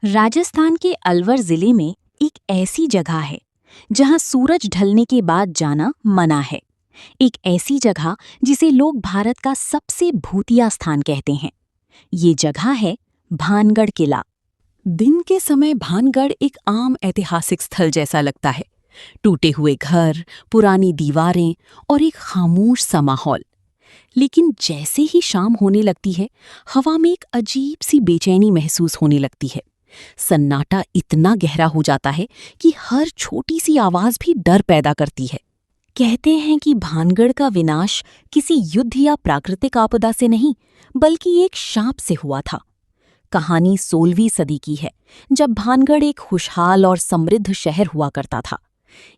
राजस्थान के अलवर जिले में एक ऐसी जगह है जहां सूरज ढलने के बाद जाना मना है। एक ऐसी जगह जिसे लोग भारत का सबसे भूतिया स्थान कहते हैं। ये जगह है भानगढ़ किला। दिन के समय भानगढ़ एक आम ऐतिहासिक स्थल जैसा लगता है। टूटे हुए घर, पुरानी दीवारें और एक खामोश सा माहौल। लेकिन जैसे ही शाम होने लगती है, हवा में एक अजीब सी बेचैनी महसूस होने लगती है। सन्नाटा इतना गहरा हो जाता है कि हर छोटी सी आवाज भी डर पैदा करती है। कहते हैं कि भानगढ़ का विनाश किसी युद्ध या प्राकृतिक आपदा से नहीं, बल्कि एक शाप से हुआ था। कहानी 16वीं सदी की है, जब भानगढ़ एक खुशहाल और समृद्ध शहर हुआ करता था।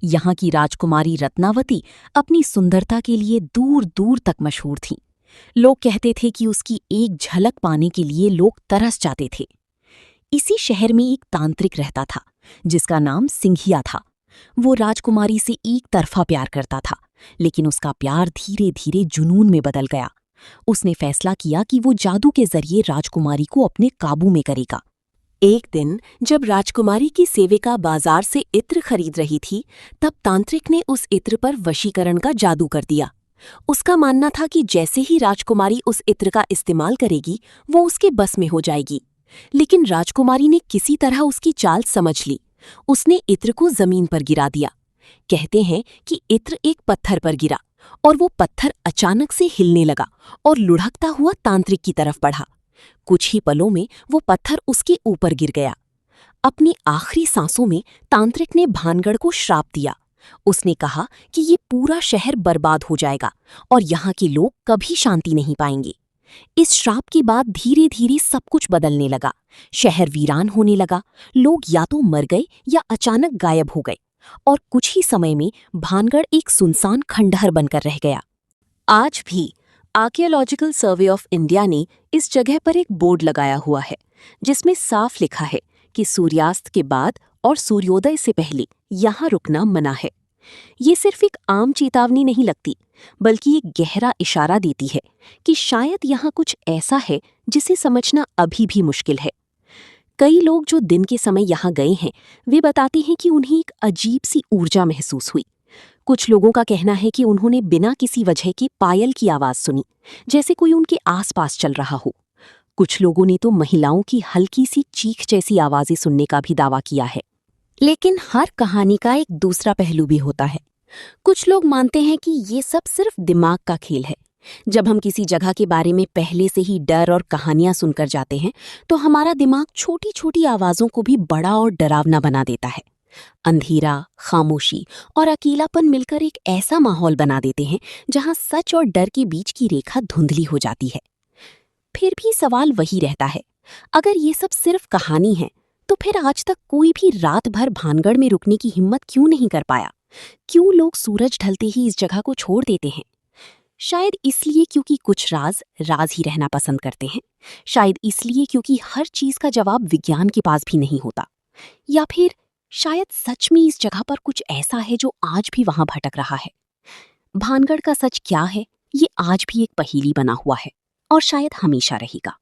यहाँ की राजकुमारी रत्नावती अपनी सुंदरता के लिए दूर दूर तक मशहूर थी। लोग कहते थे कि उसकी एक झलक पाने के लिए लोग तरस जाते थे। इसी शहर में एक तांत्रिक रहता था, जिसका नाम सिंघिया था। वो राजकुमारी से एक तरफा प्यार करता था, लेकिन उसका प्यार धीरे धीरे जुनून में बदल गया। उसने फैसला किया कि वो जादू के जरिए राजकुमारी को अपने काबू में करेगा। एक दिन जब राजकुमारी की सेविका बाजार से इत्र खरीद रही थी, तब तांत्रिक ने उस इत्र पर वशीकरण का जादू कर दिया। उसका मानना था कि जैसे ही राजकुमारी उस इत्र का इस्तेमाल करेगी, वो उसके बस में हो जाएगी। लेकिन राजकुमारी ने किसी तरह उसकी चाल समझ ली। उसने इत्र को जमीन पर गिरा दिया। कहते हैं कि इत्र एक पत्थर पर गिरा और वो पत्थर अचानक से हिलने लगा और लुढ़कता हुआ तांत्रिक की तरफ बढ़ा। कुछ ही पलों में वो पत्थर उसके ऊपर गिर गया। अपनी आखिरी सांसों में तांत्रिक ने भानगढ़ को श्राप दिया। उसने कहा कि ये पूरा शहर बर्बाद हो जाएगा और यहाँ के लोग कभी शांति नहीं पाएंगे। इस श्राप के बाद धीरे धीरे सब कुछ बदलने लगा। शहर वीरान होने लगा। लोग या तो मर गए या अचानक गायब हो गए और कुछ ही समय में भानगढ़ एक सुनसान खंडहर बनकर रह गया। आज भी आर्कियोलॉजिकल सर्वे ऑफ इंडिया ने इस जगह पर एक बोर्ड लगाया हुआ है, जिसमें साफ लिखा है कि सूर्यास्त के बाद और सूर्योदय से पहले यहाँ रुकना मना है। ये सिर्फ एक आम चेतावनी नहीं लगती, बल्कि एक गहरा इशारा देती है कि शायद यहाँ कुछ ऐसा है जिसे समझना अभी भी मुश्किल है। कई लोग जो दिन के समय यहाँ गए हैं, वे बताते हैं कि उन्हें एक अजीब सी ऊर्जा महसूस हुई। कुछ लोगों का कहना है कि उन्होंने बिना किसी वजह के पायल की आवाज सुनी, जैसे कोई उनके आसपास चल रहा हो। कुछ लोगों ने तो महिलाओं की हल्की सी चीख जैसी आवाजें सुनने का भी दावा किया है। लेकिन हर कहानी का एक दूसरा पहलू भी होता है। कुछ लोग मानते हैं कि ये सब सिर्फ दिमाग का खेल है। जब हम किसी जगह के बारे में पहले से ही डर और कहानियां सुनकर जाते हैं, तो हमारा दिमाग छोटी छोटी आवाजों को भी बड़ा और डरावना बना देता है। अंधेरा, खामोशी और अकेलापन मिलकर एक ऐसा माहौल बना देते हैं जहां सच और डर के बीच की रेखा धुंधली हो जाती है। फिर भी सवाल वही रहता है, अगर ये सब सिर्फ कहानी है, तो फिर आज तक कोई भी रात भर भानगढ़ में रुकने की हिम्मत क्यों नहीं कर पाया? क्यों लोग सूरज ढलते ही इस जगह को छोड़ देते हैं? शायद इसलिए क्योंकि कुछ राज ही रहना पसंद करते हैं। शायद इसलिए क्योंकि हर चीज का जवाब विज्ञान के पास भी नहीं होता। या फिर शायद सच में इस जगह पर कुछ ऐसा है जो आज भी वहां भटक रहा है। भानगढ़ का सच क्या है, ये आज भी एक पहेली बना हुआ है और शायद हमेशा रहेगा।